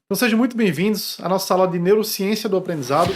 Então sejam muito bem-vindos à nossa aula de Neurociência do Aprendizado.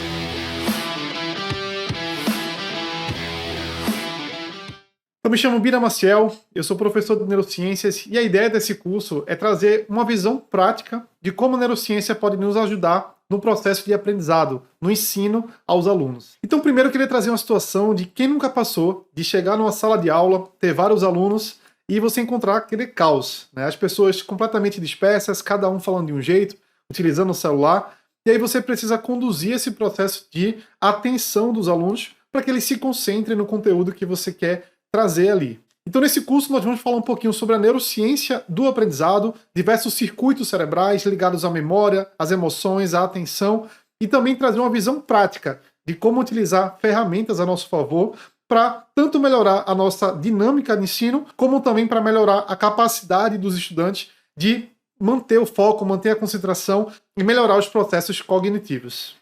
Eu me chamo Bira Maciel, eu sou professor de Neurociências e a ideia desse curso é trazer uma visão prática de como a neurociência pode nos ajudar no processo de aprendizado, no ensino aos alunos. Então primeiro eu queria trazer uma situação de quem nunca passou de chegar numa sala de aula, ter vários alunos e você encontrar aquele caos, né? As pessoas completamente dispersas, cada um falando de um jeito, utilizando o celular, e aí você precisa conduzir esse processo de atenção dos alunos para que eles se concentrem no conteúdo que você quer trazer ali. Então nesse curso nós vamos falar um pouquinho sobre a neurociência do aprendizado, diversos circuitos cerebrais ligados à memória, às emoções, à atenção, e também trazer uma visão prática de como utilizar ferramentas a nosso favor para tanto melhorar a nossa dinâmica de ensino, como também para melhorar a capacidade dos estudantes de manter o foco, manter a concentração e melhorar os processos cognitivos.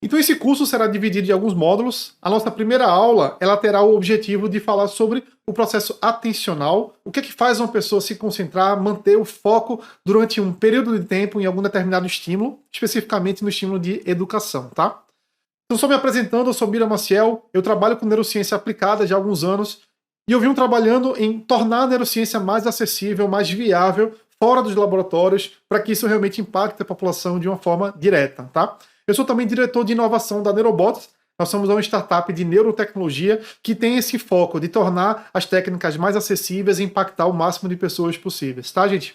Então esse curso será dividido em alguns módulos. A nossa primeira aula ela terá o objetivo de falar sobre o processo atencional, o que é que faz uma pessoa se concentrar, manter o foco durante um período de tempo em algum determinado estímulo, especificamente no estímulo de educação, tá? Então só me apresentando, eu sou Bira Maciel, eu trabalho com neurociência aplicada já há alguns anos e eu venho trabalhando em tornar a neurociência mais acessível, mais viável, fora dos laboratórios, para que isso realmente impacte a população de uma forma direta, tá? Eu sou também diretor de inovação da Neurobots. Nós somos uma startup de neurotecnologia que tem esse foco de tornar as técnicas mais acessíveis e impactar o máximo de pessoas possíveis, tá, gente?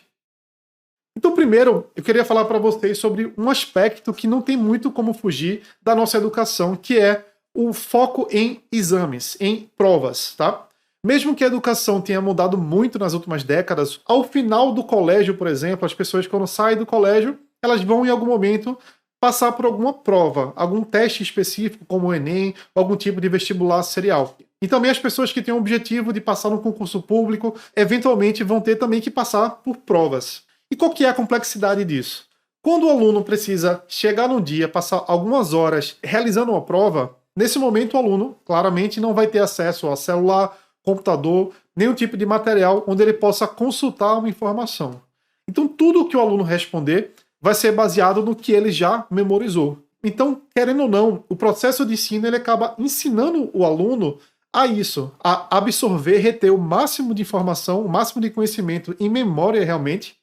Então, primeiro, eu queria falar para vocês sobre um aspecto que não tem muito como fugir da nossa educação, que é o foco em exames, em provas, tá? Mesmo que a educação tenha mudado muito nas últimas décadas, ao final do colégio, por exemplo, as pessoas quando saem do colégio, elas vão em algum momento passar por alguma prova, algum teste específico, como o Enem, algum tipo de vestibular serial. E também as pessoas que têm o objetivo de passar no concurso público, eventualmente vão ter também que passar por provas. E qual que é a complexidade disso? Quando o aluno precisa chegar num dia, passar algumas horas realizando uma prova, nesse momento o aluno claramente não vai ter acesso a celular, computador, nenhum tipo de material onde ele possa consultar uma informação. Então tudo o que o aluno responder vai ser baseado no que ele já memorizou. Então, querendo ou não, o processo de ensino ele acaba ensinando o aluno a isso, a absorver, reter o máximo de informação, o máximo de conhecimento em memória realmente,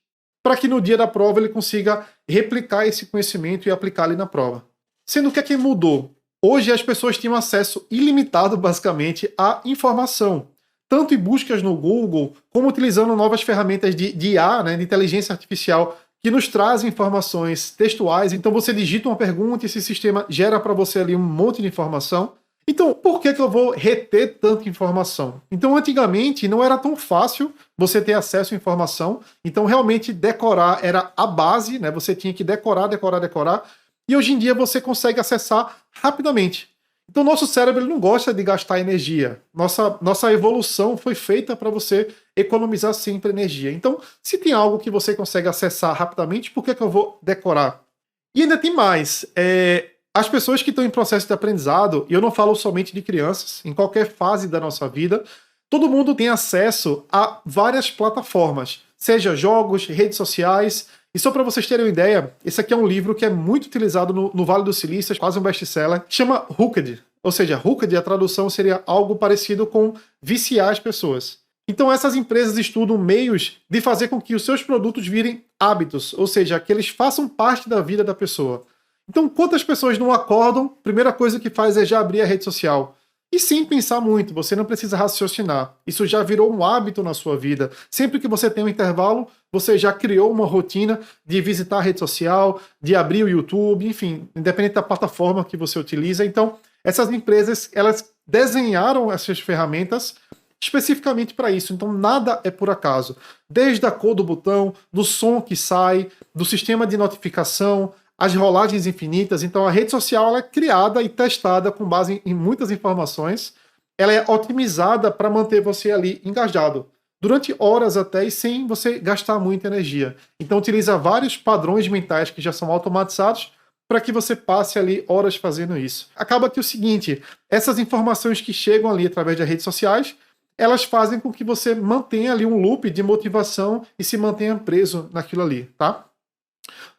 para que no dia da prova ele consiga replicar esse conhecimento e aplicar ali na prova. Sendo que o que mudou? Hoje as pessoas têm um acesso ilimitado, basicamente, à informação. Tanto em buscas no Google, como utilizando novas ferramentas de IA, né, de inteligência artificial, que nos trazem informações textuais. Então você digita uma pergunta e esse sistema gera para você ali um monte de informação. Então, por que eu vou reter tanta informação? Então, antigamente, não era tão fácil você ter acesso à informação. Então, realmente, decorar era a base, né? Você tinha que decorar. E hoje em dia você consegue acessar rapidamente. Então, nosso cérebro ele não gosta de gastar energia. Nossa evolução foi feita para você economizar sempre energia. Então, se tem algo que você consegue acessar rapidamente, por que eu vou decorar? E ainda tem mais. As pessoas que estão em processo de aprendizado, e eu não falo somente de crianças, em qualquer fase da nossa vida, todo mundo tem acesso a várias plataformas, seja jogos, redes sociais. E só para vocês terem uma ideia, esse aqui é um livro que é muito utilizado no Vale do Silício, quase um best-seller, chama Hooked. Ou seja, Hooked, a tradução seria algo parecido com viciar as pessoas. Então essas empresas estudam meios de fazer com que os seus produtos virem hábitos, ou seja, que eles façam parte da vida da pessoa. Então quantas pessoas não acordam, primeira coisa que faz é já abrir a rede social. E sem pensar muito, você não precisa raciocinar. Isso já virou um hábito na sua vida. Sempre que você tem um intervalo, você já criou uma rotina de visitar a rede social, de abrir o YouTube, enfim, independente da plataforma que você utiliza. Então, essas empresas, elas desenharam essas ferramentas especificamente para isso. Então, nada é por acaso. Desde a cor do botão, do som que sai, do sistema de notificação, as rolagens infinitas. Então a rede social ela é criada e testada com base em muitas informações. Ela é otimizada para manter você ali engajado durante horas até e sem você gastar muita energia. Então utiliza vários padrões mentais que já são automatizados para que você passe ali horas fazendo isso. Acaba que o seguinte, essas informações que chegam ali através das redes sociais, elas fazem com que você mantenha ali um loop de motivação e se mantenha preso naquilo ali, tá?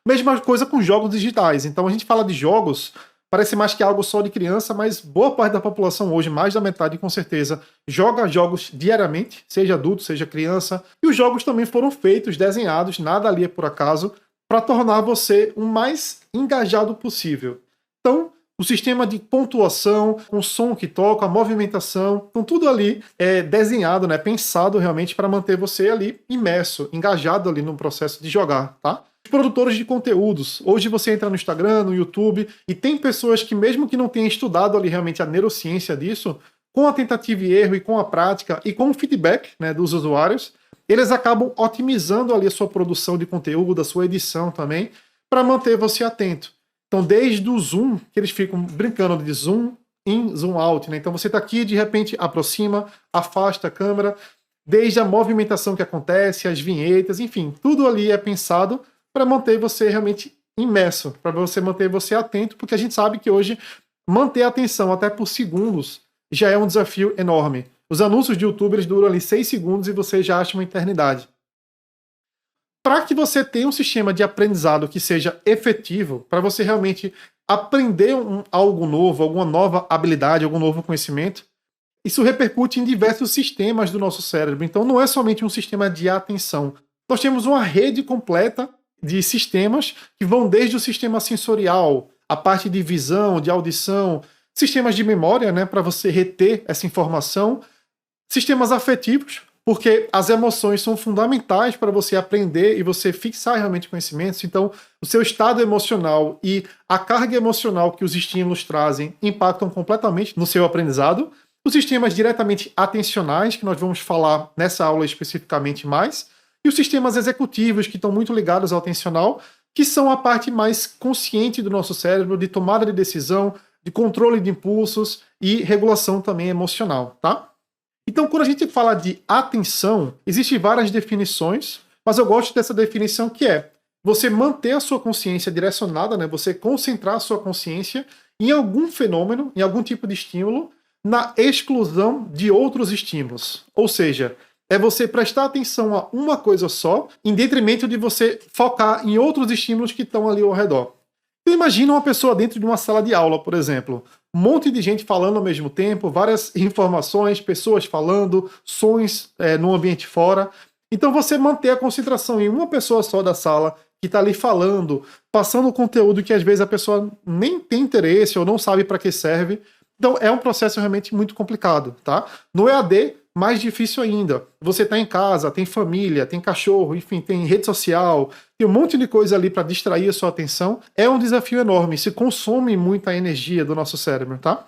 Mesma coisa com jogos digitais. Então a gente fala de jogos, parece mais que algo só de criança, mas boa parte da população hoje, mais da metade com certeza, joga jogos diariamente, seja adulto, seja criança. E os jogos também foram feitos, desenhados, nada ali é por acaso, para tornar você o mais engajado possível. Então, o sistema de pontuação, o som que toca, a movimentação, então tudo ali é desenhado, né, pensado realmente para manter você ali imerso, engajado ali no processo de jogar, tá? Os produtores de conteúdos. Hoje você entra no Instagram, no YouTube, e tem pessoas que, mesmo que não tenham estudado ali realmente a neurociência disso, com a tentativa e erro e com a prática e com o feedback, né, dos usuários, eles acabam otimizando ali a sua produção de conteúdo, a sua edição também, para manter você atento. Então, desde o zoom, que eles ficam brincando de zoom in, zoom out, né? Então você está aqui, de repente aproxima, afasta a câmera, desde a movimentação que acontece, as vinhetas, enfim, tudo ali é pensado para manter você realmente imerso, para você manter você atento, porque a gente sabe que hoje manter a atenção até por segundos já é um desafio enorme. Os anúncios de YouTube eles duram ali 6 segundos e você já acha uma eternidade. Para que você tenha um sistema de aprendizado que seja efetivo, para você realmente aprender algo novo, alguma nova habilidade, algum novo conhecimento, isso repercute em diversos sistemas do nosso cérebro. Então não é somente um sistema de atenção. Nós temos uma rede completa de sistemas que vão desde o sistema sensorial, a parte de visão, de audição, sistemas de memória, né, para você reter essa informação, sistemas afetivos, porque as emoções são fundamentais para você aprender e você fixar realmente conhecimentos. Então, o seu estado emocional e a carga emocional que os estímulos trazem impactam completamente no seu aprendizado. Os sistemas diretamente atencionais, que nós vamos falar nessa aula especificamente mais, e os sistemas executivos, que estão muito ligados ao atencional, que são a parte mais consciente do nosso cérebro, de tomada de decisão, de controle de impulsos e regulação também emocional, tá? Então, quando a gente fala de atenção, existem várias definições, mas eu gosto dessa definição que é você manter a sua consciência direcionada, né? Você concentrar a sua consciência em algum fenômeno, em algum tipo de estímulo, na exclusão de outros estímulos. Ou seja, é você prestar atenção a uma coisa só, em detrimento de você focar em outros estímulos que estão ali ao redor. Então, imagina uma pessoa dentro de uma sala de aula, por exemplo. Um monte de gente falando ao mesmo tempo, várias informações, pessoas falando, sons no ambiente fora. Então você manter a concentração em uma pessoa só da sala, que está ali falando, passando conteúdo que às vezes a pessoa nem tem interesse ou não sabe para que serve. Então é um processo realmente muito complicado, tá? No EAD, mais difícil ainda. Você está em casa, tem família, tem cachorro, enfim, tem rede social, tem um monte de coisa ali para distrair a sua atenção. É um desafio enorme, se consome muita energia do nosso cérebro, tá?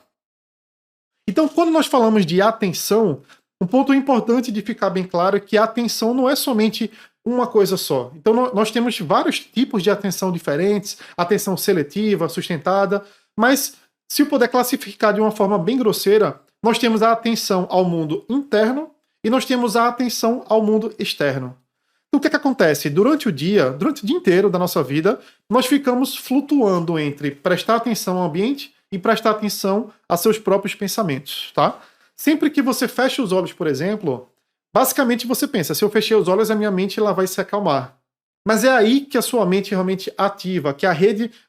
Então, quando nós falamos de atenção, um ponto importante de ficar bem claro é que a atenção não é somente uma coisa só. Então, nós temos vários tipos de atenção diferentes, atenção seletiva, sustentada, mas se eu puder classificar de uma forma bem grosseira, nós temos a atenção ao mundo interno e nós temos a atenção ao mundo externo. Então, o que acontece? Durante o dia inteiro da nossa vida, nós ficamos flutuando entre prestar atenção ao ambiente e prestar atenção a seus próprios pensamentos, tá? Sempre que você fecha os olhos, por exemplo, basicamente você pensa, se eu fechei os olhos, a minha mente ela vai se acalmar. Mas é aí que a sua mente realmente ativa, que é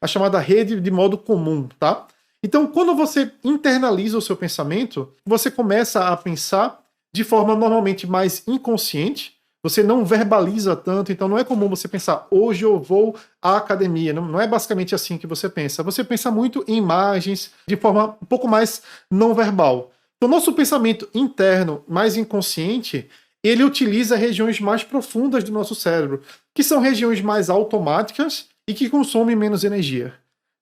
a chamada rede de modo comum, tá? Então, quando você internaliza o seu pensamento, você começa a pensar de forma normalmente mais inconsciente, você não verbaliza tanto, então não é comum você pensar, hoje eu vou à academia, não é basicamente assim que você pensa. Você pensa muito em imagens, de forma um pouco mais não verbal. Então, nosso pensamento interno, mais inconsciente, ele utiliza regiões mais profundas do nosso cérebro, que são regiões mais automáticas e que consomem menos energia.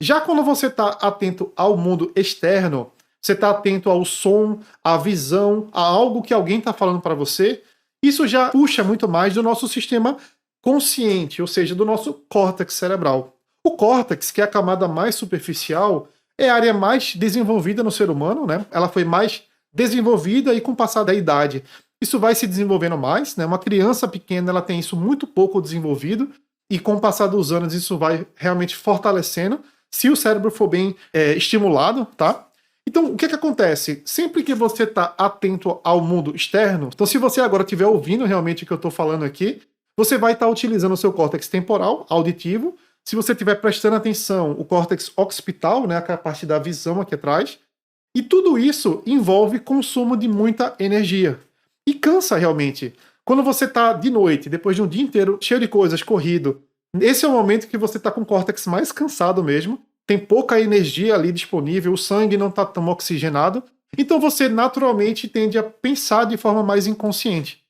Já quando você está atento ao mundo externo, você está atento ao som, à visão, a algo que alguém está falando para você, isso já puxa muito mais do nosso sistema consciente, ou seja, do nosso córtex cerebral. O córtex, que é a camada mais superficial, é a área mais desenvolvida no ser humano, né? Ela foi mais desenvolvida e com o passar da idade, isso vai se desenvolvendo mais, né? Uma criança pequena ela tem isso muito pouco desenvolvido e com o passar dos anos isso vai realmente fortalecendo, se o cérebro for bem estimulado, tá? Então, o que acontece? Sempre que você está atento ao mundo externo, então se você agora estiver ouvindo realmente o que eu estou falando aqui, você vai estar utilizando o seu córtex temporal, auditivo. Se você estiver prestando atenção, o córtex occipital, né, a parte da visão aqui atrás. E tudo isso envolve consumo de muita energia. E cansa realmente. Quando você está de noite, depois de um dia inteiro cheio de coisas, corrido, esse é o momento que você está com o córtex mais cansado mesmo, tem pouca energia ali disponível, o sangue não está tão oxigenado, então você naturalmente tende a pensar de forma mais inconsciente.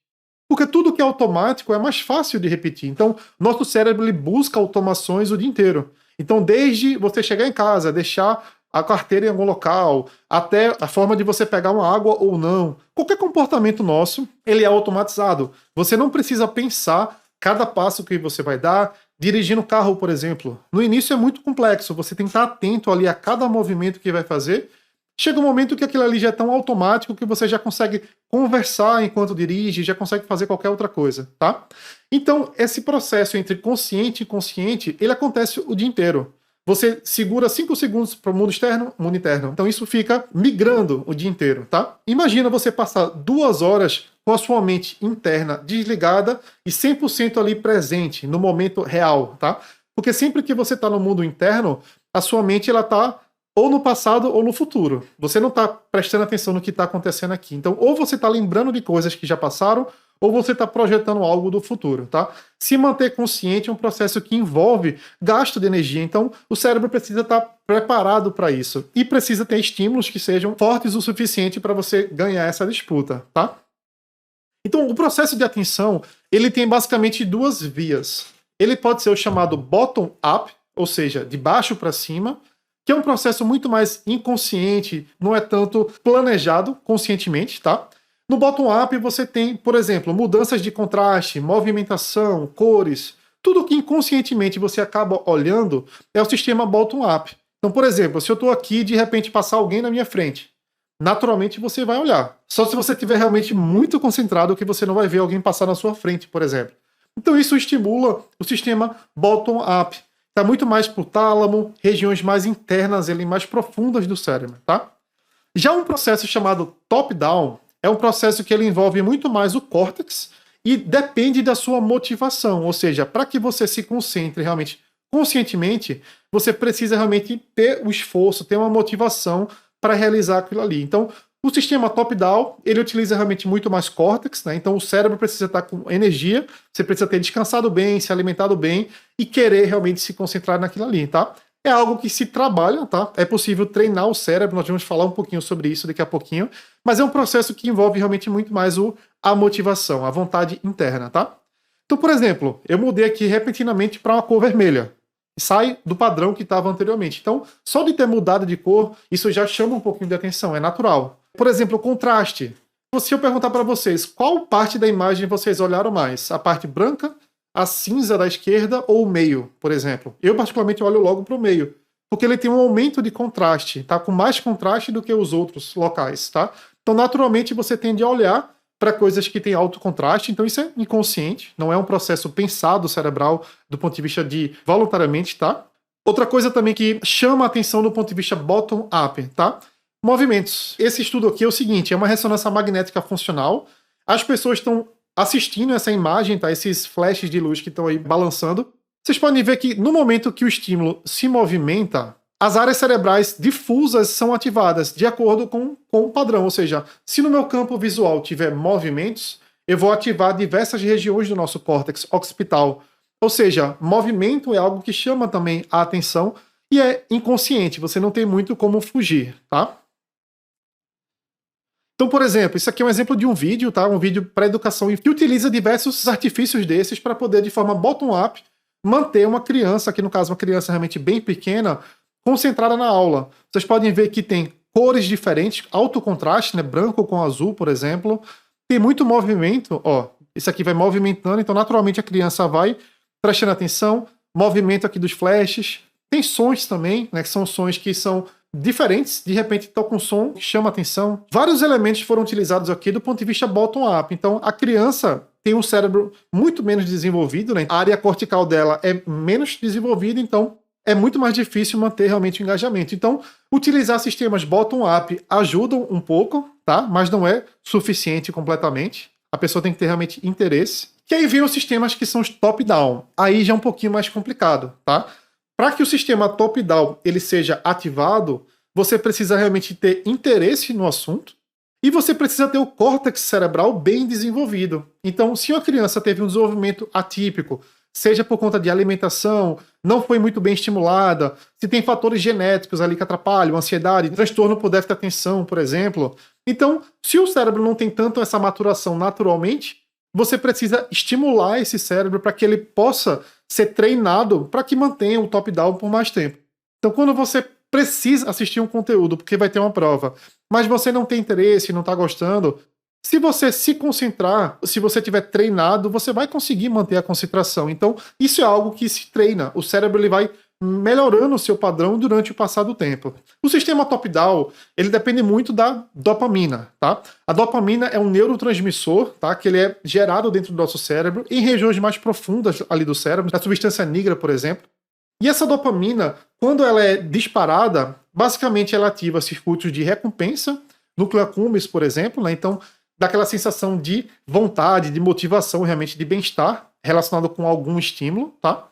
Porque tudo que é automático é mais fácil de repetir. Então, nosso cérebro ele busca automações o dia inteiro. Então, desde você chegar em casa, deixar a carteira em algum local, até a forma de você pegar uma água ou não, qualquer comportamento nosso, ele é automatizado. Você não precisa pensar cada passo que você vai dar, dirigindo o carro, por exemplo. No início é muito complexo, você tem que estar atento ali a cada movimento que vai fazer. Chega um momento que aquilo ali já é tão automático que você já consegue conversar enquanto dirige, já consegue fazer qualquer outra coisa, tá? Então, esse processo entre consciente e inconsciente, ele acontece o dia inteiro. Você segura 5 segundos para o mundo externo, mundo interno. Então isso fica migrando o dia inteiro, tá? Imagina você passar 2 horas com a sua mente interna desligada e 100% ali presente no momento real, tá? Porque sempre que você está no mundo interno, a sua mente ela está ou no passado ou no futuro. Você não está prestando atenção no que está acontecendo aqui. Então, ou você está lembrando de coisas que já passaram, ou você está projetando algo do futuro, tá? Se manter consciente é um processo que envolve gasto de energia, então o cérebro precisa estar preparado para isso e precisa ter estímulos que sejam fortes o suficiente para você ganhar essa disputa, tá? Então, o processo de atenção, ele tem basicamente 2 vias. Ele pode ser o chamado bottom-up, ou seja, de baixo para cima, que é um processo muito mais inconsciente, não é tanto planejado conscientemente, tá? No bottom-up você tem, por exemplo, mudanças de contraste, movimentação, cores, tudo que inconscientemente você acaba olhando é o sistema bottom-up. Então, por exemplo, se eu estou aqui e de repente passar alguém na minha frente, naturalmente você vai olhar. Só se você estiver realmente muito concentrado que você não vai ver alguém passar na sua frente, por exemplo. Então isso estimula o sistema bottom-up. Está muito mais para o tálamo, regiões mais internas, ali, mais profundas do cérebro, tá? Já um processo chamado top-down é um processo que ele envolve muito mais o córtex e depende da sua motivação. Ou seja, para que você se concentre realmente conscientemente, você precisa realmente ter o esforço, ter uma motivação para realizar aquilo ali. Então, o sistema top-down, ele utiliza realmente muito mais córtex, né? Então o cérebro precisa estar com energia, você precisa ter descansado bem, se alimentado bem e querer realmente se concentrar naquilo ali, tá? É algo que se trabalha, tá? É possível treinar o cérebro, nós vamos falar um pouquinho sobre isso daqui a pouquinho, mas é um processo que envolve realmente muito mais a motivação, a vontade interna, tá? Então, por exemplo, eu mudei aqui repentinamente para uma cor vermelha. Sai do padrão que estava anteriormente. Então, só de ter mudado de cor, isso já chama um pouquinho de atenção, é natural. Por exemplo, o contraste. Se eu perguntar para vocês, qual parte da imagem vocês olharam mais? A parte branca, a cinza da esquerda ou o meio, por exemplo? Eu, particularmente, olho logo para o meio, porque ele tem um aumento de contraste, tá? Com mais contraste do que os outros locais, tá? Então, naturalmente, você tende a olhar para coisas que têm alto contraste, então isso é inconsciente, não é um processo pensado cerebral do ponto de vista de voluntariamente, tá? Outra coisa também que chama a atenção do ponto de vista bottom-up, tá? Movimentos. Esse estudo aqui é o seguinte, é uma ressonância magnética funcional. As pessoas estão assistindo essa imagem, tá? Esses flashes de luz que estão aí balançando. Vocês podem ver que no momento que o estímulo se movimenta, as áreas cerebrais difusas são ativadas de acordo com o padrão. Ou seja, se no meu campo visual tiver movimentos, eu vou ativar diversas regiões do nosso córtex occipital. Ou seja, movimento é algo que chama também a atenção e é inconsciente, você não tem muito como fugir, tá? Então, por exemplo, isso aqui é um exemplo de um vídeo, tá? Um vídeo para educação que utiliza diversos artifícios desses para poder, de forma bottom-up, manter uma criança, aqui no caso uma criança realmente bem pequena, concentrada na aula. Vocês podem ver que tem cores diferentes, alto contraste, né? Branco com azul, por exemplo. Tem muito movimento, ó. Isso aqui vai movimentando, então naturalmente a criança vai prestando atenção. Movimento aqui dos flashes. Tem sons também, né? Que são sons que são diferentes, de repente toca um som que chama atenção. Vários elementos foram utilizados aqui do ponto de vista bottom-up. Então, a criança tem um cérebro muito menos desenvolvido, né? A área cortical dela é menos desenvolvida, então é muito mais difícil manter realmente o engajamento. Então, utilizar sistemas bottom-up ajudam um pouco, tá? Mas não é suficiente completamente. A pessoa tem que ter realmente interesse. Que aí vem os sistemas que são os top-down. Aí já é um pouquinho mais complicado, tá? Para que o sistema top-down ele seja ativado, você precisa realmente ter interesse no assunto e você precisa ter o córtex cerebral bem desenvolvido. Então, se uma criança teve um desenvolvimento atípico, seja por conta de alimentação, não foi muito bem estimulada, se tem fatores genéticos ali que atrapalham, ansiedade, transtorno por déficit de atenção, por exemplo. Então, se o cérebro não tem tanto essa maturação naturalmente, você precisa estimular esse cérebro para que ele possa ser treinado para que mantenha o top-down por mais tempo. Então, quando você precisa assistir um conteúdo porque vai ter uma prova, mas você não tem interesse, não está gostando, se você se concentrar, se você tiver treinado, você vai conseguir manter a concentração. Então, isso é algo que se treina. O cérebro ele vai melhorando o seu padrão durante o passar do tempo. O sistema top-down, ele depende muito da dopamina, tá? A dopamina é um neurotransmissor, tá? Que ele é gerado dentro do nosso cérebro, em regiões mais profundas ali do cérebro, na substância nigra, por exemplo. E essa dopamina, quando ela é disparada, basicamente ela ativa circuitos de recompensa, núcleo accumbens, por exemplo, né? Então, dá aquela sensação de vontade, de motivação, realmente de bem-estar, relacionado com algum estímulo, tá?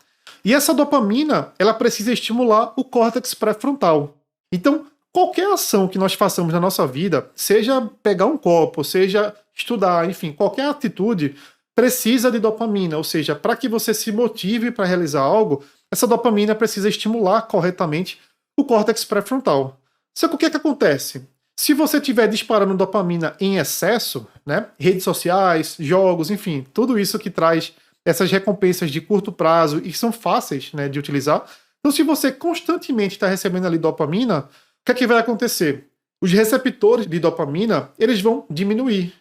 E essa dopamina, ela precisa estimular o córtex pré-frontal. Então, qualquer ação que nós façamos na nossa vida, seja pegar um copo, seja estudar, enfim, qualquer atitude, precisa de dopamina. Ou seja, para que você se motive para realizar algo, essa dopamina precisa estimular corretamente o córtex pré-frontal. Só que o que acontece? Se você estiver disparando dopamina em excesso, né, redes sociais, jogos, enfim, tudo isso que traz essas recompensas de curto prazo e que são fáceis, né, de utilizar. Então, se você constantemente está recebendo ali dopamina, o que é que vai acontecer? Os receptores de dopamina, eles vão diminuir.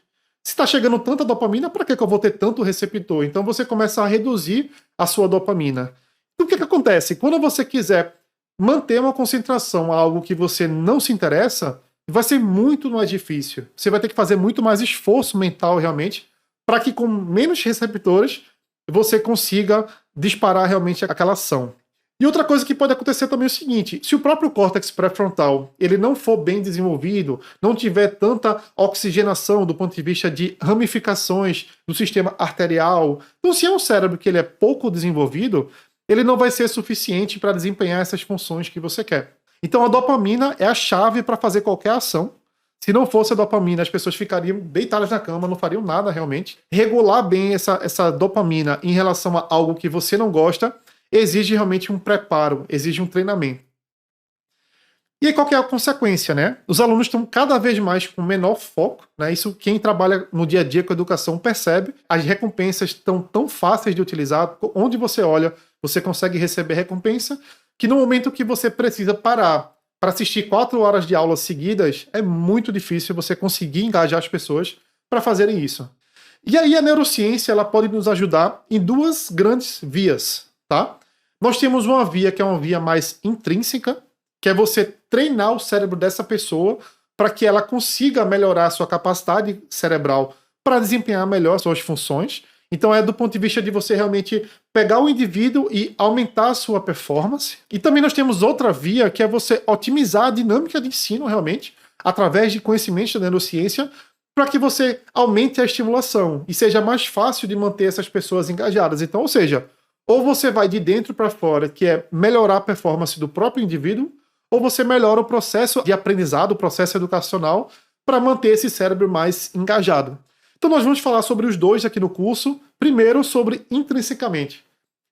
Se está chegando tanta dopamina, para que eu vou ter tanto receptor? Então, você começa a reduzir a sua dopamina. Então, o que é que acontece? Quando você quiser manter uma concentração a algo que você não se interessa, vai ser muito mais difícil. Você vai ter que fazer muito mais esforço mental, realmente, para que com menos receptores você consiga disparar realmente aquela ação. E outra coisa que pode acontecer também é o seguinte: se o próprio córtex pré-frontal ele não for bem desenvolvido, não tiver tanta oxigenação do ponto de vista de ramificações do sistema arterial, então se é um cérebro que ele é pouco desenvolvido, ele não vai ser suficiente para desempenhar essas funções que você quer. Então a dopamina é a chave para fazer qualquer ação. Se não fosse a dopamina, as pessoas ficariam deitadas na cama, não fariam nada realmente. Regular bem essa dopamina em relação a algo que você não gosta exige realmente um preparo, exige um treinamento. E aí qual que é a consequência, né? Os alunos estão cada vez mais com menor foco, né? Isso quem trabalha no dia a dia com educação percebe. As recompensas estão tão fáceis de utilizar, onde você olha, você consegue receber recompensa, que no momento que você precisa parar para assistir 4 horas de aulas seguidas, é muito difícil você conseguir engajar as pessoas para fazerem isso. E aí a neurociência ela pode nos ajudar em 2 grandes vias, tá? Nós temos uma via que é uma via mais intrínseca, que é você treinar o cérebro dessa pessoa para que ela consiga melhorar a sua capacidade cerebral para desempenhar melhor suas funções. Então é do ponto de vista de você realmente pegar o indivíduo e aumentar a sua performance. E também nós temos outra via, que é você otimizar a dinâmica de ensino realmente, através de conhecimentos da neurociência, para que você aumente a estimulação e seja mais fácil de manter essas pessoas engajadas. Então, ou seja, ou você vai de dentro para fora, que é melhorar a performance do próprio indivíduo, ou você melhora o processo de aprendizado, o processo educacional, para manter esse cérebro mais engajado. Então nós vamos falar sobre os dois aqui no curso. Primeiro, sobre intrinsecamente.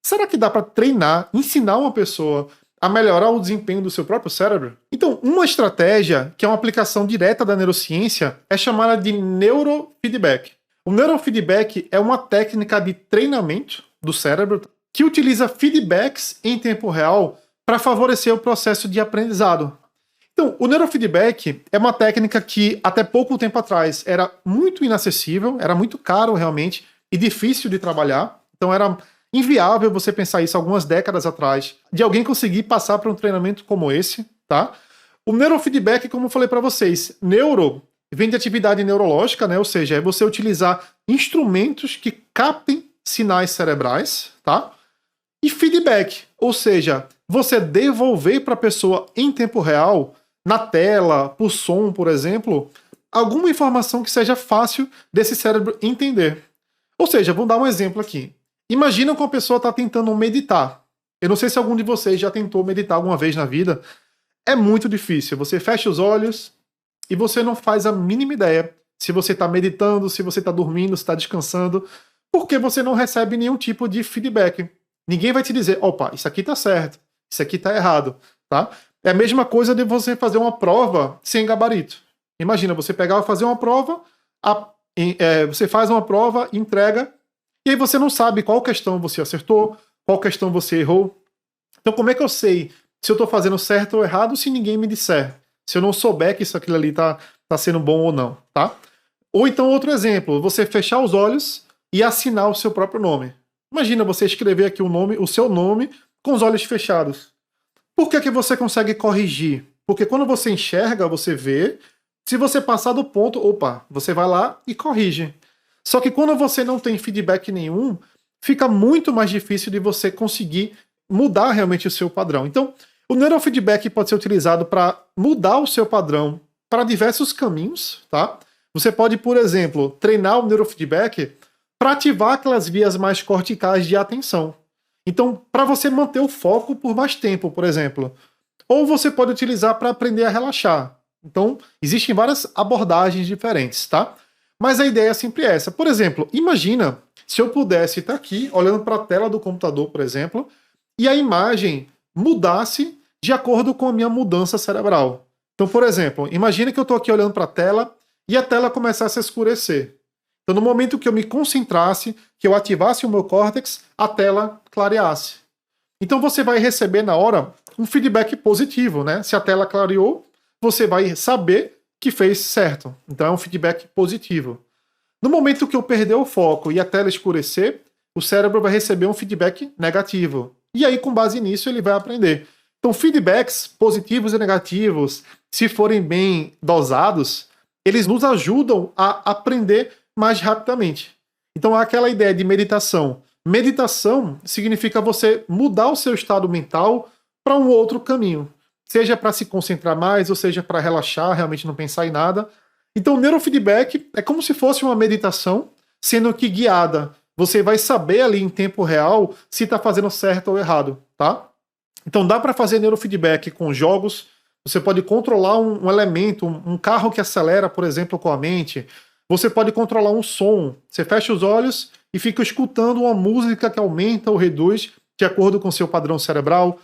Será que dá para treinar, ensinar uma pessoa a melhorar o desempenho do seu próprio cérebro? Então, uma estratégia, que é uma aplicação direta da neurociência, é chamada de neurofeedback. O neurofeedback é uma técnica de treinamento do cérebro que utiliza feedbacks em tempo real para favorecer o processo de aprendizado. Então, o neurofeedback é uma técnica que até pouco tempo atrás era muito inacessível, era muito caro realmente e difícil de trabalhar. Então era inviável você pensar isso algumas décadas atrás, de alguém conseguir passar por um treinamento como esse, tá? O neurofeedback, como eu falei para vocês, neuro vem de atividade neurológica, né? Ou seja, é você utilizar instrumentos que captem sinais cerebrais, tá? E feedback, ou seja, você devolver para a pessoa em tempo real, na tela, por som, por exemplo, alguma informação que seja fácil desse cérebro entender. Ou seja, vamos dar um exemplo aqui. Imagina que uma pessoa está tentando meditar. Eu não sei se algum de vocês já tentou meditar alguma vez na vida. É muito difícil. Você fecha os olhos e você não faz a mínima ideia se você está meditando, se você está dormindo, se está descansando, porque você não recebe nenhum tipo de feedback. Ninguém vai te dizer, opa, isso aqui está certo, isso aqui está errado, tá? É a mesma coisa de você fazer uma prova sem gabarito. Imagina, você pegar e fazer uma prova, você faz uma prova, entrega, e aí você não sabe qual questão você acertou, qual questão você errou. Então como é que eu sei se eu estou fazendo certo ou errado se ninguém me disser? Se eu não souber que aquilo ali tá sendo bom ou não, tá? Ou então outro exemplo, você fechar os olhos e assinar o seu próprio nome. Imagina você escrever aqui o seu nome com os olhos fechados. Por que você consegue corrigir? Porque quando você enxerga, você vê. Se você passar do ponto, opa, você vai lá e corrige. Só que quando você não tem feedback nenhum, fica muito mais difícil de você conseguir mudar realmente o seu padrão. Então, o neurofeedback pode ser utilizado para mudar o seu padrão para diversos caminhos, tá? Você pode, por exemplo, treinar o neurofeedback para ativar aquelas vias mais corticais de atenção. Então, para você manter o foco por mais tempo, por exemplo. Ou você pode utilizar para aprender a relaxar. Então, existem várias abordagens diferentes, tá? Mas a ideia é sempre essa. Por exemplo, imagina se eu pudesse estar aqui, olhando para a tela do computador, por exemplo, e a imagem mudasse de acordo com a minha mudança cerebral. Então, por exemplo, imagina que eu estou aqui olhando para a tela e a tela começasse a escurecer. Então, no momento que eu me concentrasse, que eu ativasse o meu córtex, a tela clareasse. Então, você vai receber na hora um feedback positivo, né? Se a tela clareou, você vai saber que fez certo. Então, é um feedback positivo. No momento que eu perder o foco e a tela escurecer, o cérebro vai receber um feedback negativo. E aí, com base nisso, ele vai aprender. Então, feedbacks positivos e negativos, se forem bem dosados, eles nos ajudam a aprender mais rapidamente. Então, há aquela ideia de meditação. Meditação significa você mudar o seu estado mental para um outro caminho. Seja para se concentrar mais, ou seja para relaxar, realmente não pensar em nada. Então, o neurofeedback é como se fosse uma meditação, sendo que guiada. Você vai saber ali em tempo real se está fazendo certo ou errado, tá? Então, dá para fazer neurofeedback com jogos. Você pode controlar um elemento, um carro que acelera, por exemplo, com a mente. Você pode controlar um som. Você fecha os olhos e fica escutando uma música que aumenta ou reduz de acordo com o seu padrão cerebral.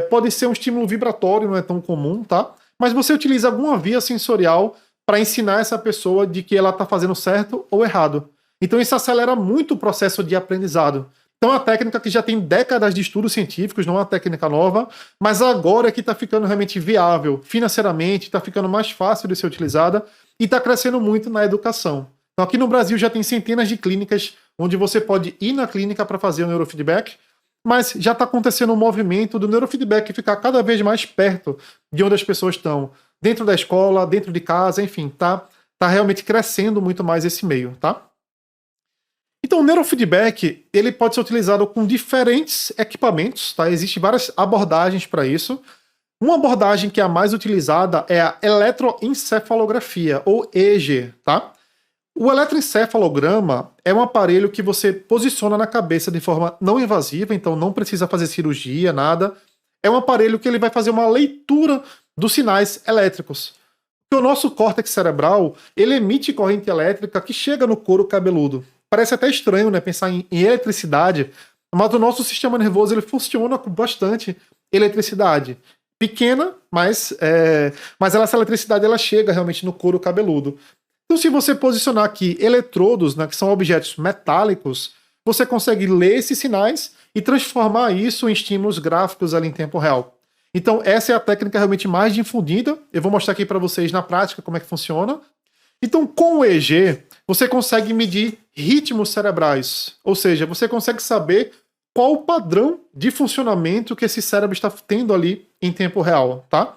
Pode ser um estímulo vibratório, não é tão comum, tá? Mas você utiliza alguma via sensorial para ensinar essa pessoa de que ela está fazendo certo ou errado. Então isso acelera muito o processo de aprendizado. Então é uma técnica que já tem décadas de estudos científicos, não é uma técnica nova, mas agora é que está ficando realmente viável financeiramente, está ficando mais fácil de ser utilizada e está crescendo muito na educação. Então aqui no Brasil já tem centenas de clínicas onde você pode ir na clínica para fazer o neurofeedback, mas já está acontecendo um movimento do neurofeedback ficar cada vez mais perto de onde as pessoas estão. Dentro da escola, dentro de casa, enfim, tá realmente crescendo muito mais esse meio, tá? Então, o neurofeedback, ele pode ser utilizado com diferentes equipamentos, tá? Existem várias abordagens para isso. Uma abordagem que é a mais utilizada é a eletroencefalografia, ou EEG, tá? O eletroencefalograma é um aparelho que você posiciona na cabeça de forma não invasiva, então não precisa fazer cirurgia, nada. É um aparelho que ele vai fazer uma leitura dos sinais elétricos. Porque o nosso córtex cerebral, ele emite corrente elétrica que chega no couro cabeludo. Parece até estranho, né, pensar em eletricidade, mas o nosso sistema nervoso ele funciona com bastante eletricidade. Pequena, mas essa eletricidade ela chega realmente no couro cabeludo. Então, se você posicionar aqui eletrodos, né, que são objetos metálicos, você consegue ler esses sinais e transformar isso em estímulos gráficos ali em tempo real. Então, essa é a técnica realmente mais difundida. Eu vou mostrar aqui para vocês na prática como é que funciona. Então, com o EEG, você consegue medir ritmos cerebrais. Ou seja, você consegue saber qual o padrão de funcionamento que esse cérebro está tendo ali em tempo real, tá?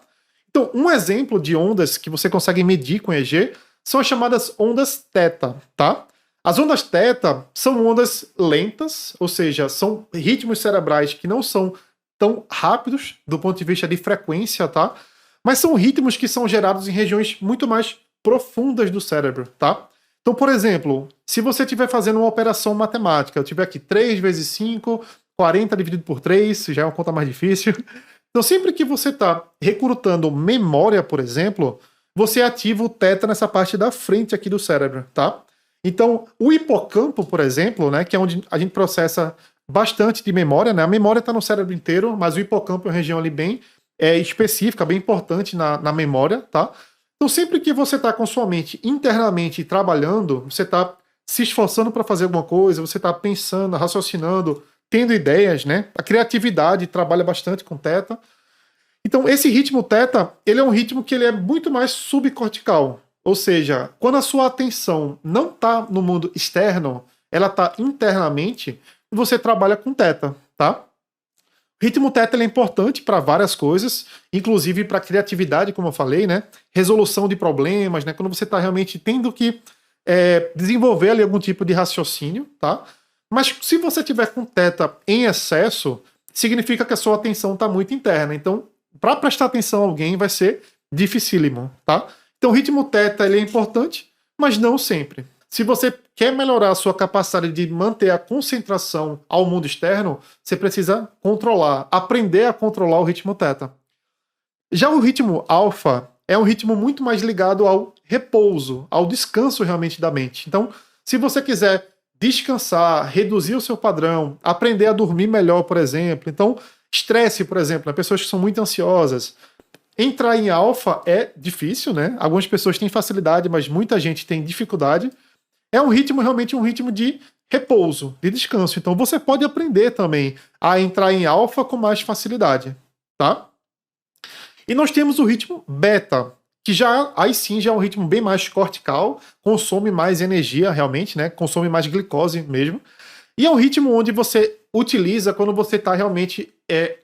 Então, um exemplo de ondas que você consegue medir com EEG são as chamadas ondas θ, tá? As ondas θ são ondas lentas, ou seja, são ritmos cerebrais que não são tão rápidos do ponto de vista de frequência, tá? Mas são ritmos que são gerados em regiões muito mais profundas do cérebro, tá? Então, por exemplo, se você estiver fazendo uma operação matemática, eu tiver aqui 3 vezes 5, 40 dividido por 3, já é uma conta mais difícil. Então, sempre que você está recrutando memória, por exemplo, você ativa o teta nessa parte da frente aqui do cérebro, tá? Então, o hipocampo, por exemplo, né, que é onde a gente processa bastante de memória, né? A memória está no cérebro inteiro, mas o hipocampo é uma região ali bem específica, bem importante na memória, tá? Então, sempre que você está com sua mente internamente trabalhando, você está se esforçando para fazer alguma coisa, você está pensando, raciocinando, tendo ideias, né? A criatividade trabalha bastante com teta. Então, esse ritmo teta, ele é um ritmo que ele é muito mais subcortical. Ou seja, quando a sua atenção não está no mundo externo, ela está internamente, você trabalha com teta, tá? O ritmo teta ele é importante para várias coisas, inclusive para criatividade, como eu falei, né? Resolução de problemas, né? Quando você está realmente tendo que desenvolver ali algum tipo de raciocínio, tá? Mas se você tiver com teta em excesso, significa que a sua atenção está muito interna. Então, para prestar atenção a alguém vai ser dificílimo, tá? Então, o ritmo teta ele é importante, mas não sempre. Se você quer melhorar a sua capacidade de manter a concentração ao mundo externo, você precisa controlar, aprender a controlar o ritmo teta. Já o ritmo alfa é um ritmo muito mais ligado ao repouso, ao descanso realmente da mente. Então, se você quiser descansar, reduzir o seu padrão, aprender a dormir melhor, por exemplo. Então, estresse, por exemplo, né? Pessoas que são muito ansiosas. Entrar em alfa é difícil, né? Algumas pessoas têm facilidade, mas muita gente tem dificuldade. É um ritmo, realmente um ritmo de repouso, de descanso. Então, você pode aprender também a entrar em alfa com mais facilidade, tá? E nós temos o ritmo beta, que aí sim já é um ritmo bem mais cortical, consome mais energia realmente, né? Consome mais glicose mesmo. E é um ritmo onde você utiliza quando você está realmente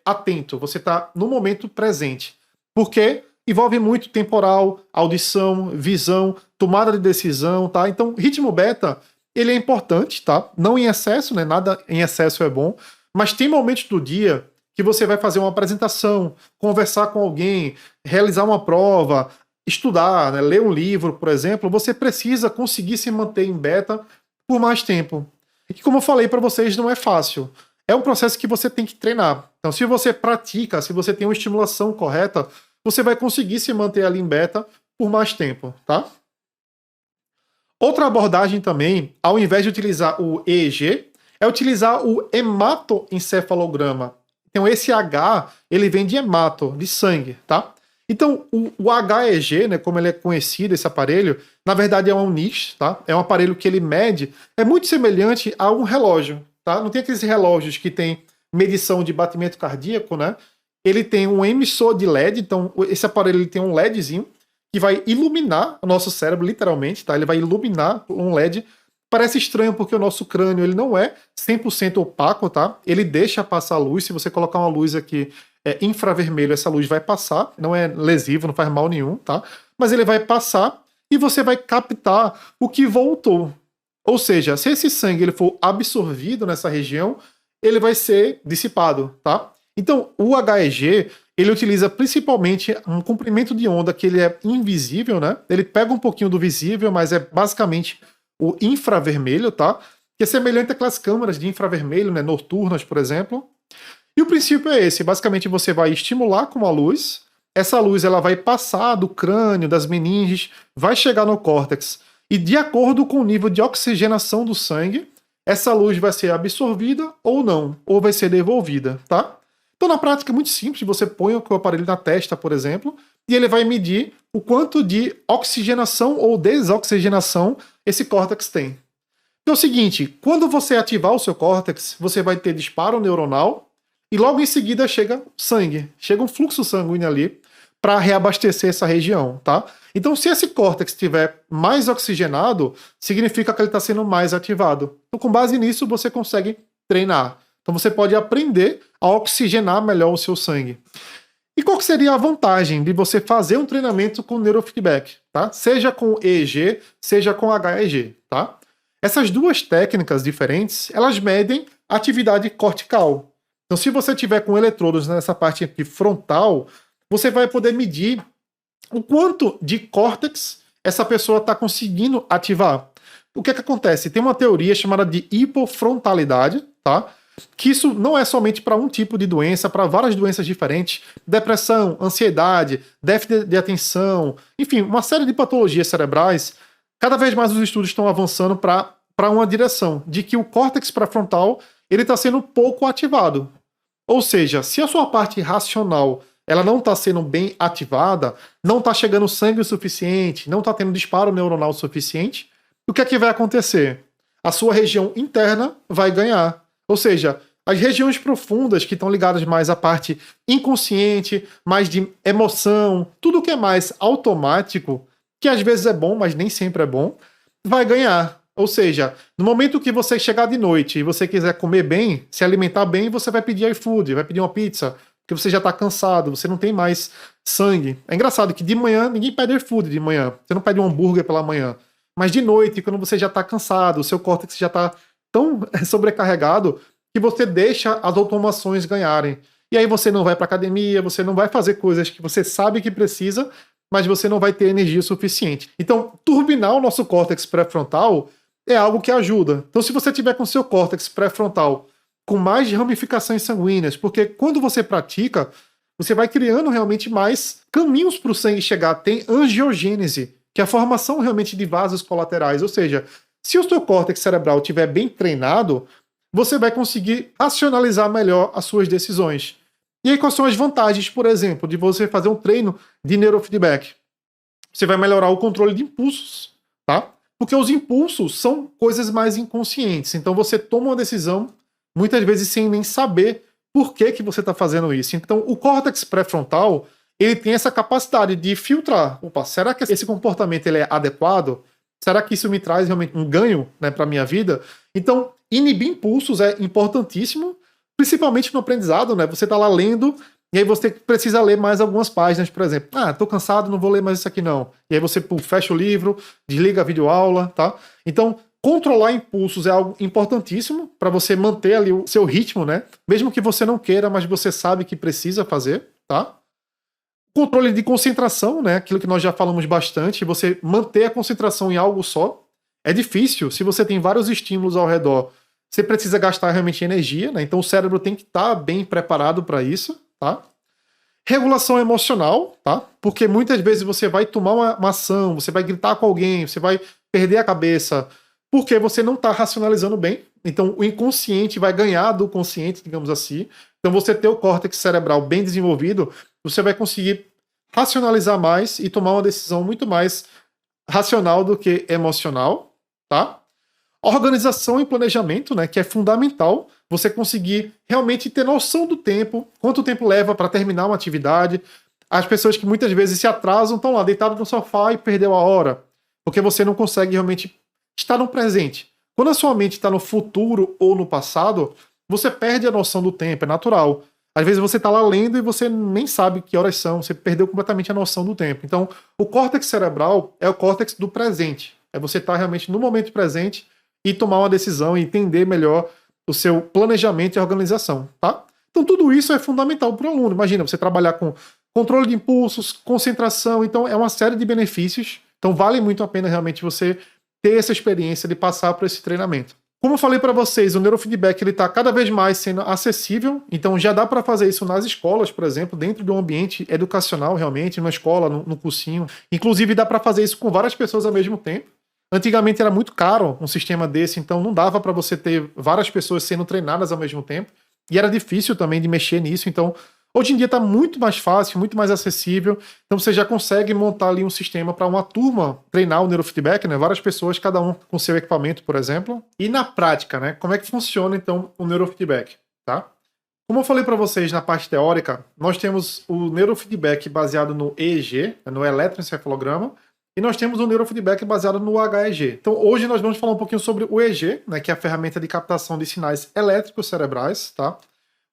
atento, você está no momento presente. Porque envolve muito temporal, audição, visão, tomada de decisão, tá? Então, ritmo beta, ele é importante, tá? Não em excesso, né? Nada em excesso é bom, mas tem momentos do dia que você vai fazer uma apresentação, conversar com alguém, realizar uma prova, estudar, né? Ler um livro, por exemplo, você precisa conseguir se manter em beta por mais tempo. E como eu falei para vocês, não é fácil. É um processo que você tem que treinar. Então, se você pratica, se você tem uma estimulação correta, você vai conseguir se manter ali em beta por mais tempo, tá? Outra abordagem também, ao invés de utilizar o EEG, é utilizar o hematoencefalograma. Então, esse H, ele vem de hemato, de sangue, tá? Então, o HEG, né, como ele é conhecido, esse aparelho, na verdade é um NIS, tá? É um aparelho que ele mede, é muito semelhante a um relógio, tá? Não tem aqueles relógios que tem medição de batimento cardíaco, né? Ele tem um emissor de LED, então esse aparelho ele tem um LEDzinho que vai iluminar o nosso cérebro, literalmente, tá? Ele vai iluminar um LED. Parece estranho porque o nosso crânio ele não é 100% opaco, tá? Ele deixa passar luz. Se você colocar uma luz aqui infravermelho, essa luz vai passar. Não é lesivo, não faz mal nenhum, tá? Mas ele vai passar e você vai captar o que voltou. Ou seja, se esse sangue ele for absorvido nessa região, ele vai ser dissipado, tá? Então, o HEG, ele utiliza principalmente um comprimento de onda que ele é invisível, né? Ele pega um pouquinho do visível, mas é basicamente o infravermelho, tá? Que é semelhante àquelas câmeras de infravermelho, né? Noturnas, por exemplo. E o princípio é esse. Basicamente, você vai estimular com a luz. Essa luz ela vai passar do crânio, das meninges, vai chegar no córtex. E de acordo com o nível de oxigenação do sangue, essa luz vai ser absorvida ou não, ou vai ser devolvida, tá? Então, na prática, é muito simples. Você põe o aparelho na testa, por exemplo, e ele vai medir o quanto de oxigenação ou desoxigenação esse córtex tem. Então é o seguinte, quando você ativar o seu córtex, você vai ter disparo neuronal e logo em seguida chega sangue, chega um fluxo sanguíneo ali para reabastecer essa região, tá? Então, se esse córtex estiver mais oxigenado, significa que ele está sendo mais ativado. Então, com base nisso, você consegue treinar. Então você pode aprender a oxigenar melhor o seu sangue. E qual que seria a vantagem de você fazer um treinamento com neurofeedback, tá? Seja com EEG, seja com HEG, tá? Essas duas técnicas diferentes, elas medem atividade cortical. Então se você tiver com eletrodos nessa parte aqui frontal, você vai poder medir o quanto de córtex essa pessoa está conseguindo ativar. o que é que acontece? Tem uma teoria chamada de hipofrontalidade, tá? Que isso não é somente para um tipo de doença, para várias doenças diferentes, depressão, ansiedade, déficit de atenção, enfim, uma série de patologias cerebrais. Cada vez mais os estudos estão avançando para uma direção de que o córtex pré-frontal ele está sendo pouco ativado. Ou seja, se a sua parte racional ela não está sendo bem ativada, não está chegando sangue o suficiente, não está tendo disparo neuronal suficiente, o que é que vai acontecer? A sua região interna vai ganhar. Ou seja, as regiões profundas que estão ligadas mais à parte inconsciente, mais de emoção, tudo que é mais automático, que às vezes é bom, mas nem sempre é bom, vai ganhar. Ou seja, no momento que você chegar de noite e você quiser comer bem, se alimentar bem, você vai pedir iFood, vai pedir uma pizza, porque você já está cansado, você não tem mais sangue. É engraçado que de manhã ninguém pede iFood de manhã, você não pede um hambúrguer pela manhã. Mas de noite, quando você já está cansado, o seu córtex já está tão sobrecarregado que você deixa as automações ganharem. E aí você não vai para academia, você não vai fazer coisas que você sabe que precisa, mas você não vai ter energia suficiente. Então, turbinar o nosso córtex pré-frontal é algo que ajuda. Então, se você tiver com seu córtex pré-frontal com mais ramificações sanguíneas, porque quando você pratica, você vai criando realmente mais caminhos para o sangue chegar. Tem angiogênese, que é a formação realmente de vasos colaterais. Ou seja, se o seu córtex cerebral estiver bem treinado, você vai conseguir racionalizar melhor as suas decisões. E aí, quais são as vantagens, por exemplo, de você fazer um treino de neurofeedback? Você vai melhorar o controle de impulsos, tá? Porque os impulsos são coisas mais inconscientes. Então você toma uma decisão, muitas vezes sem nem saber por que você está fazendo isso. Então o córtex pré-frontal, ele tem essa capacidade de filtrar. Opa, será que esse comportamento ele é adequado? Será que isso me traz realmente um ganho, né, para a minha vida? Então, inibir impulsos é importantíssimo, principalmente no aprendizado, né? Você está lá lendo, e aí você precisa ler mais algumas páginas, por exemplo. Ah, tô cansado, não vou ler mais isso aqui não. E aí você fecha o livro, desliga a videoaula, tá? Então, controlar impulsos é algo importantíssimo para você manter ali o seu ritmo, né? Mesmo que você não queira, mas você sabe que precisa fazer, tá? Controle de concentração, né? Aquilo que nós já falamos bastante, você manter a concentração em algo só é difícil. Se você tem vários estímulos ao redor, você precisa gastar realmente energia, né? Então o cérebro tem que estar bem preparado para isso, tá? Regulação emocional, tá? Porque muitas vezes você vai tomar uma ação, você vai gritar com alguém, você vai perder a cabeça, porque você não está racionalizando bem. Então o inconsciente vai ganhar do consciente, digamos assim. Então você ter o córtex cerebral bem desenvolvido, você vai conseguir racionalizar mais e tomar uma decisão muito mais racional do que emocional, tá? Organização e planejamento, né, que é fundamental você conseguir realmente ter noção do tempo, quanto tempo leva para terminar uma atividade. As pessoas que muitas vezes se atrasam estão lá deitados no sofá e perdeu a hora, porque você não consegue realmente estar no presente. Quando a sua mente está no futuro ou no passado, você perde a noção do tempo, é natural. Às vezes você está lá lendo e você nem sabe que horas são, você perdeu completamente a noção do tempo. Então, o córtex cerebral é o córtex do presente. É você estar realmente no momento presente e tomar uma decisão e entender melhor o seu planejamento e organização, tá? Então tudo isso é fundamental para o aluno. Imagina, você trabalhar com controle de impulsos, concentração, então é uma série de benefícios. Então vale muito a pena realmente você ter essa experiência de passar por esse treinamento. Como eu falei para vocês, o neurofeedback ele está cada vez mais sendo acessível, então já dá para fazer isso nas escolas, por exemplo, dentro de um ambiente educacional realmente, numa escola, no cursinho. Inclusive dá para fazer isso com várias pessoas ao mesmo tempo. Antigamente era muito caro um sistema desse, então não dava para você ter várias pessoas sendo treinadas ao mesmo tempo. E era difícil também de mexer nisso, então hoje em dia está muito mais fácil, muito mais acessível. Então você já consegue montar ali um sistema para uma turma treinar o neurofeedback, né? Várias pessoas, cada um com seu equipamento, por exemplo. E na prática, né? Como é que funciona então o neurofeedback, tá? Como eu falei para vocês na parte teórica, nós temos o neurofeedback baseado no EEG, no eletroencefalograma, e nós temos o neurofeedback baseado no HEG. Então hoje nós vamos falar um pouquinho sobre o EEG, né, que é a ferramenta de captação de sinais elétricos cerebrais, tá?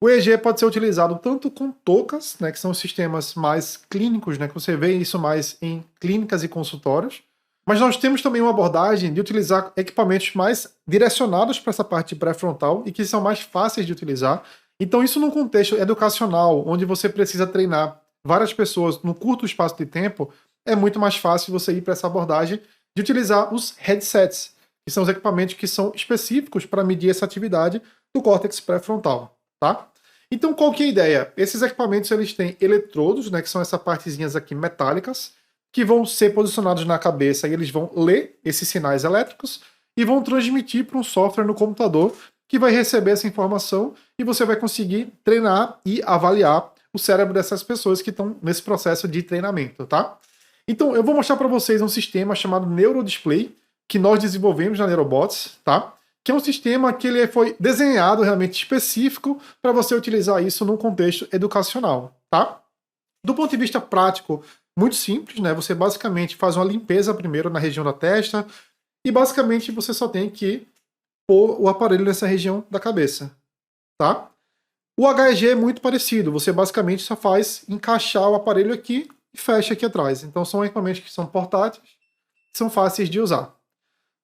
O EEG pode ser utilizado tanto com toucas, né, que são os sistemas mais clínicos, né, que você vê isso mais em clínicas e consultórios, mas nós temos também uma abordagem de utilizar equipamentos mais direcionados para essa parte pré-frontal e que são mais fáceis de utilizar. Então isso num contexto educacional, onde você precisa treinar várias pessoas num curto espaço de tempo, é muito mais fácil você ir para essa abordagem de utilizar os headsets, que são os equipamentos que são específicos para medir essa atividade do córtex pré-frontal, tá? Então, qual que é a ideia? Esses equipamentos eles têm eletrodos, né, que são essas partezinhas aqui metálicas, que vão ser posicionados na cabeça e eles vão ler esses sinais elétricos e vão transmitir para um software no computador que vai receber essa informação e você vai conseguir treinar e avaliar o cérebro dessas pessoas que estão nesse processo de treinamento, tá? Então, eu vou mostrar para vocês um sistema chamado Neurodisplay, que nós desenvolvemos na Neurobots, tá? Que é um sistema que ele foi desenhado realmente específico para você utilizar isso num contexto educacional, tá? Do ponto de vista prático, muito simples, né? Você basicamente faz uma limpeza primeiro na região da testa e basicamente você só tem que pôr o aparelho nessa região da cabeça, tá? O HEG é muito parecido, você basicamente só faz encaixar o aparelho aqui e fecha aqui atrás. Então são equipamentos que são portáteis, são fáceis de usar.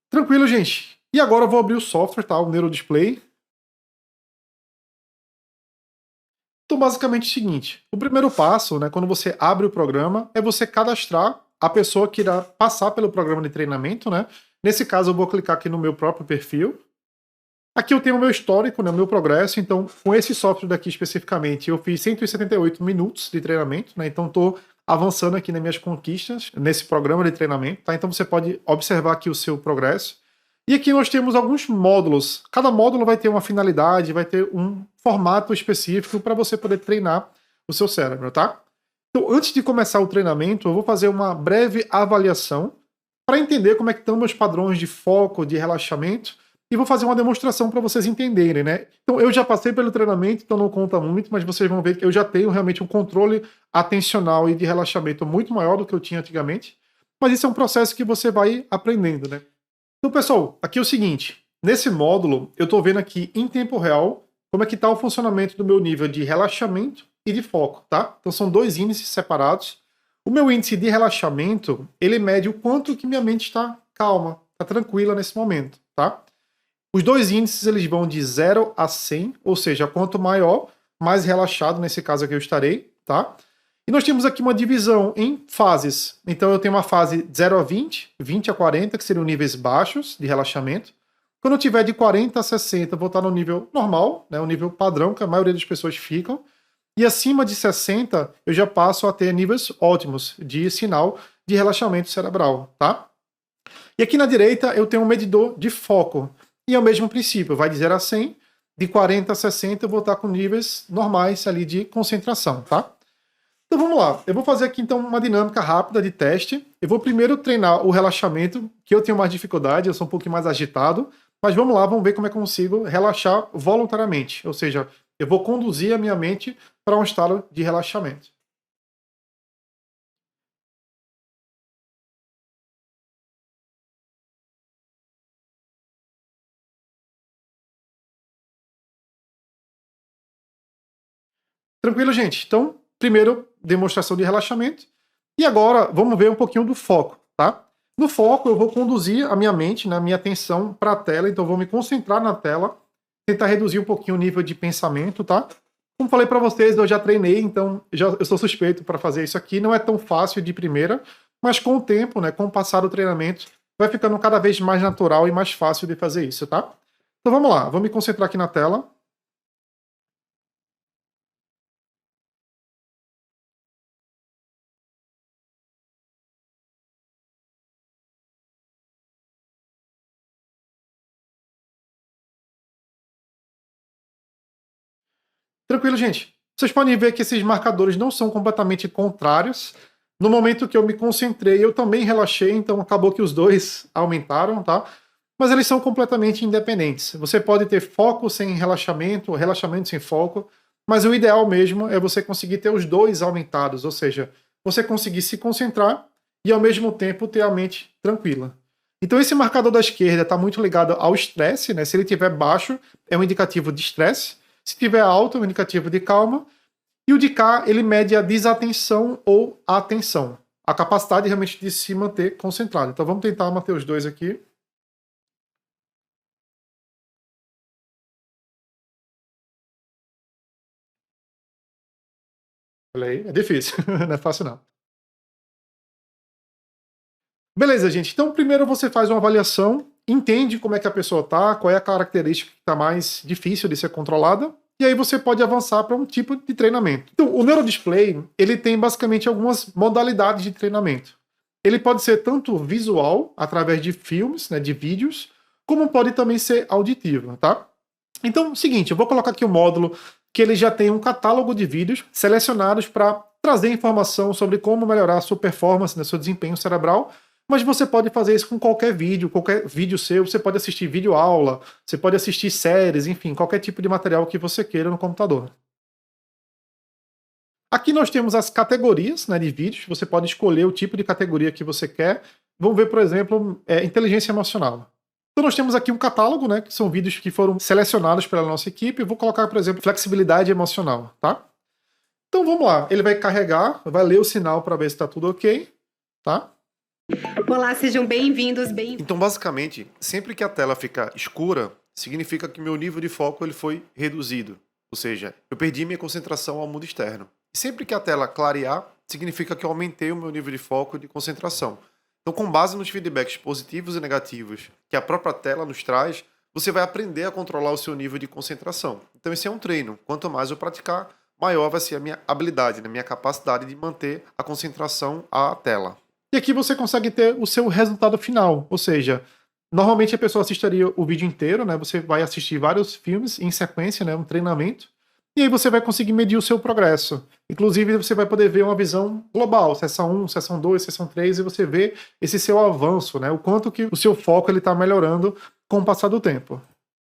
Tranquilo, gente? E agora eu vou abrir o software, tá? O Neurodisplay. Então, basicamente é o seguinte: o primeiro passo, né, quando você abre o programa, é você cadastrar a pessoa que irá passar pelo programa de treinamento, né? Nesse caso, eu vou clicar aqui no meu próprio perfil. Aqui eu tenho o meu histórico, né, o meu progresso. Então, com esse software daqui especificamente, eu fiz 178 minutos de treinamento, né? Então, estou avançando aqui nas minhas conquistas nesse programa de treinamento, tá? Então, você pode observar aqui o seu progresso. E aqui nós temos alguns módulos. Cada módulo vai ter uma finalidade, vai ter um formato específico para você poder treinar o seu cérebro, tá? Então, antes de começar o treinamento, eu vou fazer uma breve avaliação para entender como é que estão meus padrões de foco, de relaxamento, e vou fazer uma demonstração para vocês entenderem, né? Então, eu já passei pelo treinamento, então não conta muito, mas vocês vão ver que eu já tenho realmente um controle atencional e de relaxamento muito maior do que eu tinha antigamente. Mas isso é um processo que você vai aprendendo, né? Então, pessoal, aqui é o seguinte. Nesse módulo, eu estou vendo aqui em tempo real como é que está o funcionamento do meu nível de relaxamento e de foco, tá? Então, são dois índices separados. O meu índice de relaxamento, ele mede o quanto que minha mente está calma, está tranquila nesse momento, tá? Os dois índices, eles vão de 0 a 100, ou seja, quanto maior, mais relaxado, nesse caso aqui eu estarei, tá? E nós temos aqui uma divisão em fases. Então eu tenho uma fase 0 a 20, 20 a 40, que seriam níveis baixos de relaxamento. Quando eu tiver de 40 a 60, eu vou estar no nível normal, né, o nível padrão que a maioria das pessoas ficam. E acima de 60, eu já passo a ter níveis ótimos de sinal de relaxamento cerebral, tá? E aqui na direita eu tenho um medidor de foco. E é o mesmo princípio, vai de 0 a 100, de 40 a 60 eu vou estar com níveis normais ali de concentração, tá? Então vamos lá, eu vou fazer aqui então uma dinâmica rápida de teste. Eu vou primeiro treinar o relaxamento, que eu tenho mais dificuldade, eu sou um pouquinho mais agitado, mas vamos lá, vamos ver como é que eu consigo relaxar voluntariamente, ou seja, eu vou conduzir a minha mente para um estado de relaxamento. Tranquilo, gente? Então, primeiro, demonstração de relaxamento. E agora, vamos ver um pouquinho do foco, tá? No foco, eu vou conduzir a minha mente, né, a minha atenção para a tela, então eu vou me concentrar na tela, tentar reduzir um pouquinho o nível de pensamento, tá? Como falei para vocês, eu já treinei, então eu sou suspeito para fazer isso aqui. Não é tão fácil de primeira, mas com o tempo, né, com o passar do treinamento, vai ficando cada vez mais natural e mais fácil de fazer isso, tá? Então vamos lá, vou me concentrar aqui na tela. Tranquilo, gente. Vocês podem ver que esses marcadores não são completamente contrários. No momento que eu me concentrei, eu também relaxei, então acabou que os dois aumentaram, tá? Mas eles são completamente independentes. Você pode ter foco sem relaxamento, relaxamento sem foco, mas o ideal mesmo é você conseguir ter os dois aumentados, ou seja, você conseguir se concentrar e ao mesmo tempo ter a mente tranquila. Então esse marcador da esquerda está muito ligado ao estresse, né? Se ele estiver baixo, é um indicativo de estresse. Se tiver alto, é um indicativo de calma. E o de cá, ele mede a desatenção ou a atenção. A capacidade realmente de se manter concentrado. Então vamos tentar manter os dois aqui. Olha aí, é difícil, não é fácil não. Beleza, gente. Então primeiro você faz uma avaliação entende como é que a pessoa tá, qual é a característica que está mais difícil de ser controlada, e aí você pode avançar para um tipo de treinamento. Então, o Neurodisplay, ele tem basicamente algumas modalidades de treinamento. Ele pode ser tanto visual, através de filmes, né, de vídeos, como pode também ser auditivo, tá? Então, seguinte, eu vou colocar aqui o módulo que ele já tem um catálogo de vídeos selecionados para trazer informação sobre como melhorar a sua performance, né, seu desempenho cerebral, mas você pode fazer isso com qualquer vídeo seu, você pode assistir vídeo aula, você pode assistir séries, enfim, qualquer tipo de material que você queira no computador. Aqui nós temos as categorias, né, de vídeos, você pode escolher o tipo de categoria que você quer. Vamos ver, por exemplo, inteligência emocional. Então nós temos aqui um catálogo, né, que são vídeos que foram selecionados pela nossa equipe. Eu vou colocar, por exemplo, flexibilidade emocional, tá? Então vamos lá, ele vai carregar, vai ler o sinal para ver se está tudo ok, tá? Olá, sejam bem-vindos. Então, basicamente, sempre que a tela ficar escura, significa que meu nível de foco ele foi reduzido. Ou seja, eu perdi minha concentração ao mundo externo. E sempre que a tela clarear, significa que eu aumentei o meu nível de foco e de concentração. Então, com base nos feedbacks positivos e negativos que a própria tela nos traz, você vai aprender a controlar o seu nível de concentração. Então, esse é um treino. Quanto mais eu praticar, maior vai ser a minha habilidade, a minha capacidade de manter a concentração à tela. E aqui você consegue ter o seu resultado final, ou seja, normalmente a pessoa assistiria o vídeo inteiro, né? Você vai assistir vários filmes em sequência, né? Um treinamento, e aí você vai conseguir medir o seu progresso. Inclusive você vai poder ver uma visão global, sessão 1, sessão 2, sessão 3, e você vê esse seu avanço, né? O quanto que o seu foco ele está melhorando com o passar do tempo.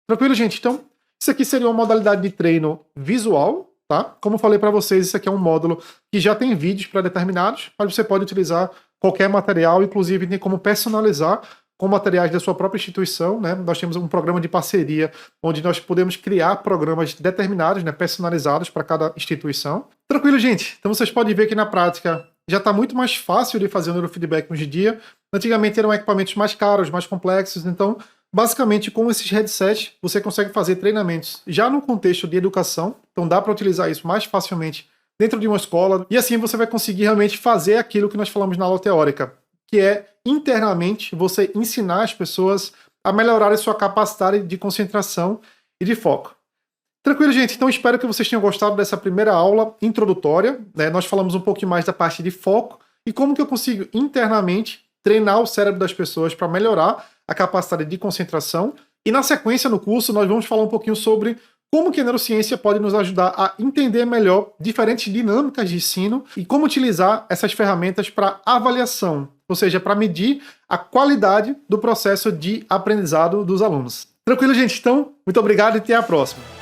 Tranquilo, gente? Então, isso aqui seria uma modalidade de treino visual, tá? Como eu falei para vocês, isso aqui é um módulo que já tem vídeos pré-determinados, mas você pode utilizar qualquer material, inclusive tem como personalizar com materiais da sua própria instituição, né? Nós temos um programa de parceria onde nós podemos criar programas determinados, né, personalizados para cada instituição. Tranquilo, gente? Então vocês podem ver que na prática já está muito mais fácil de fazer o neurofeedback hoje em dia. Antigamente eram equipamentos mais caros, mais complexos, então basicamente com esses headsets você consegue fazer treinamentos já no contexto de educação, então dá para utilizar isso mais facilmente dentro de uma escola, e assim você vai conseguir realmente fazer aquilo que nós falamos na aula teórica, que é internamente você ensinar as pessoas a melhorar a sua capacidade de concentração e de foco. Tranquilo, gente? Então espero que vocês tenham gostado dessa primeira aula introdutória, né? Nós falamos um pouquinho mais da parte de foco e como que eu consigo internamente treinar o cérebro das pessoas para melhorar a capacidade de concentração. E na sequência no curso nós vamos falar um pouquinho sobre como que a neurociência pode nos ajudar a entender melhor diferentes dinâmicas de ensino e como utilizar essas ferramentas para avaliação, ou seja, para medir a qualidade do processo de aprendizado dos alunos. Tranquilo, gente? Então, muito obrigado e até a próxima.